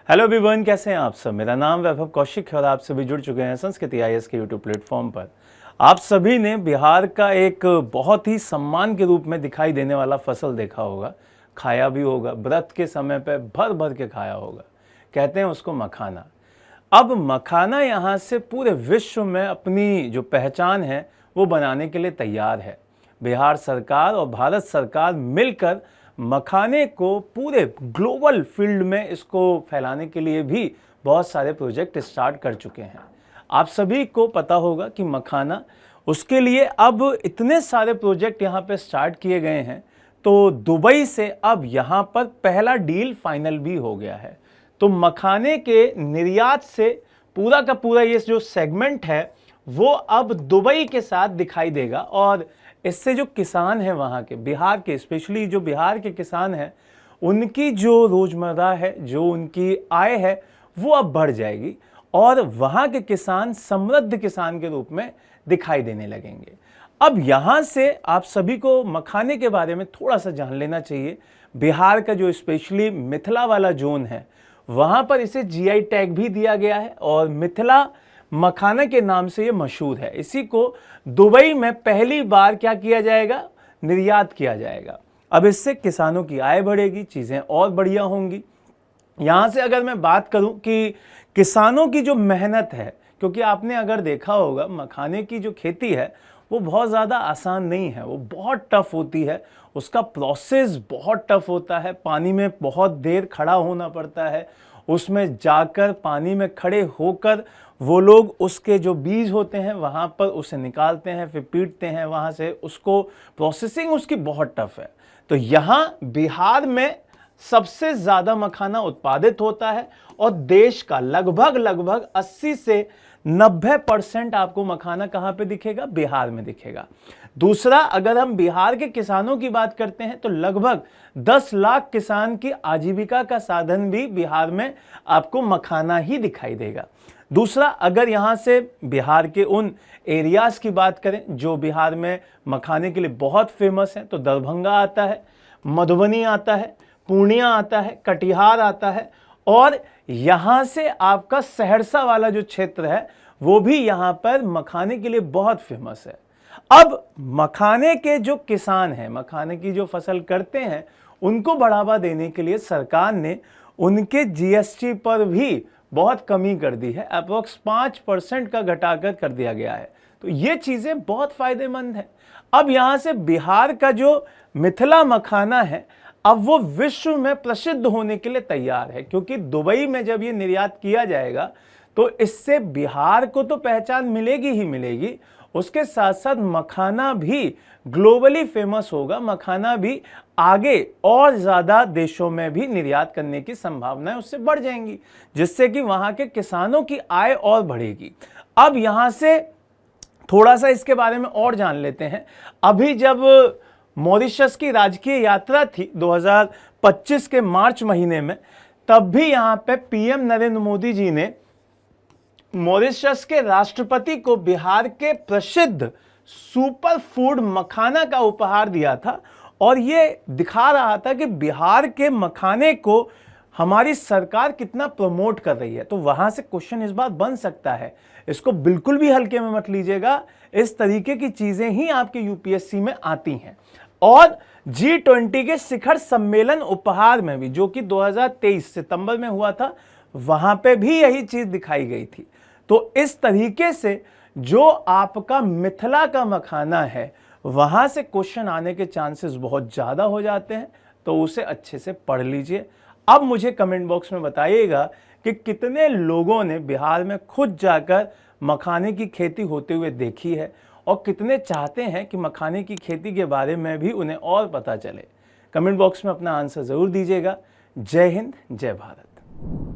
Hello everyone, कैसे हैं आप सब। मेरा नाम वैभव कौशिक है और आप सभी जुड़ चुके हैं संस्कृति IAS के यूट्यूब प्लेटफॉर्म पर। आप सभी ने बिहार का एक बहुत ही सम्मान के रूप में दिखाई देने वाला फसल देखा होगा, खाया भी होगा, व्रत के समय पे भर भर के खाया होगा। कहते हैं उसको मखाना। अब मखाना यहाँ से पूरे विश्व में अपनी जो पहचान है वो बनाने के लिए तैयार है। बिहार सरकार और भारत सरकार मिलकर मखाने को पूरे ग्लोबल फील्ड में इसको फैलाने के लिए भी बहुत सारे प्रोजेक्ट स्टार्ट कर चुके हैं। आप सभी को पता होगा कि मखाना, उसके लिए अब इतने सारे प्रोजेक्ट यहाँ पे स्टार्ट किए गए हैं। तो दुबई से अब यहाँ पर पहला डील फाइनल भी हो गया है। तो मखाने के निर्यात से पूरा का पूरा ये जो सेगमेंट है वो अब दुबई के साथ दिखाई देगा और इससे जो किसान हैं वहाँ के, बिहार के, स्पेशली जो बिहार के किसान हैं, उनकी जो रोजमर्रा है, जो उनकी आय है वो अब बढ़ जाएगी और वहाँ के किसान समृद्ध किसान के रूप में दिखाई देने लगेंगे। अब यहाँ से आप सभी को मखाने के बारे में थोड़ा सा जान लेना चाहिए। बिहार का जो स्पेशली मिथिला वाला जोन है वहाँ पर इसे GI टैग भी दिया गया है और मिथिला मखाना के नाम से ये मशहूर है। इसी को दुबई में पहली बार क्या किया जाएगा, निर्यात किया जाएगा। अब इससे किसानों की आय बढ़ेगी, चीज़ें और बढ़िया होंगी। यहाँ से अगर मैं बात करूँ कि किसानों की जो मेहनत है, क्योंकि आपने अगर देखा होगा मखाने की जो खेती है वो बहुत ज़्यादा आसान नहीं है, वो बहुत टफ होती है, उसका प्रोसेस बहुत टफ होता है, पानी में बहुत देर खड़ा होना पड़ता है, उसमें जाकर पानी में खड़े होकर वो लोग उसके जो बीज होते हैं वहाँ पर उसे निकालते हैं, फिर पीटते हैं, वहाँ से उसको प्रोसेसिंग उसकी बहुत टफ है। तो यहाँ बिहार में सबसे ज़्यादा मखाना उत्पादित होता है और देश का लगभग 80 से 90% आपको मखाना कहाँ पे दिखेगा, बिहार में दिखेगा। दूसरा, अगर हम बिहार के किसानों की बात करते हैं तो लगभग 10 लाख किसान की आजीविका का साधन भी बिहार में आपको मखाना ही दिखाई देगा। दूसरा, अगर यहाँ से बिहार के उन एरियाज़ की बात करें जो बिहार में मखाने के लिए बहुत फेमस हैं, तो दरभंगा आता है, मधुबनी आता है, पूर्णिया आता है, कटिहार आता है और यहाँ से आपका सहरसा वाला जो क्षेत्र है वो भी यहाँ पर मखाने के लिए बहुत फेमस है। अब मखाने के जो किसान हैं, मखाने की जो फसल करते हैं, उनको बढ़ावा देने के लिए सरकार ने उनके GST पर भी बहुत कमी कर दी है। अप्रोक्स 5% का घटाकर कर दिया गया है। तो ये चीज़ें बहुत फायदेमंद हैं। अब यहाँ से बिहार का जो मिथिला मखाना है अब वो विश्व में प्रसिद्ध होने के लिए तैयार है, क्योंकि दुबई में जब ये निर्यात किया जाएगा तो इससे बिहार को तो पहचान मिलेगी ही मिलेगी, उसके साथ साथ मखाना भी ग्लोबली फेमस होगा। मखाना भी आगे और ज़्यादा देशों में भी निर्यात करने की संभावनाएं उससे बढ़ जाएंगी, जिससे कि वहाँ के किसानों की आय और बढ़ेगी। अब यहाँ से थोड़ा सा इसके बारे में और जान लेते हैं। अभी जब मॉरिशस की राजकीय यात्रा थी 2025 के मार्च महीने में, तब भी यहाँ पे PM नरेंद्र मोदी जी ने मॉरिशस के राष्ट्रपति को बिहार के प्रसिद्ध सुपर फूड मखाना का उपहार दिया था और ये दिखा रहा था कि बिहार के मखाने को हमारी सरकार कितना प्रमोट कर रही है। तो वहां से क्वेश्चन इस बार बन सकता है, इसको बिल्कुल भी हल्के में मत लीजिएगा। इस तरीके की चीजें ही आपके UPSC में आती हैं। और G20 के शिखर सम्मेलन उपहार में भी, जो कि 2023 सितंबर में हुआ था, वहां पे भी यही चीज दिखाई गई थी। तो इस तरीके से जो आपका मिथिला का मखाना है वहां से क्वेश्चन आने के चांसेस बहुत ज्यादा हो जाते हैं, तो उसे अच्छे से पढ़ लीजिए। अब मुझे कमेंट बॉक्स में बताइएगा कि कितने लोगों ने बिहार में खुद जाकर मखाने की खेती होते हुए देखी है और कितने चाहते हैं कि मखाने की खेती के बारे में भी उन्हें और पता चले। कमेंट बॉक्स में अपना आंसर ज़रूर दीजिएगा। जय हिंद, जय भारत।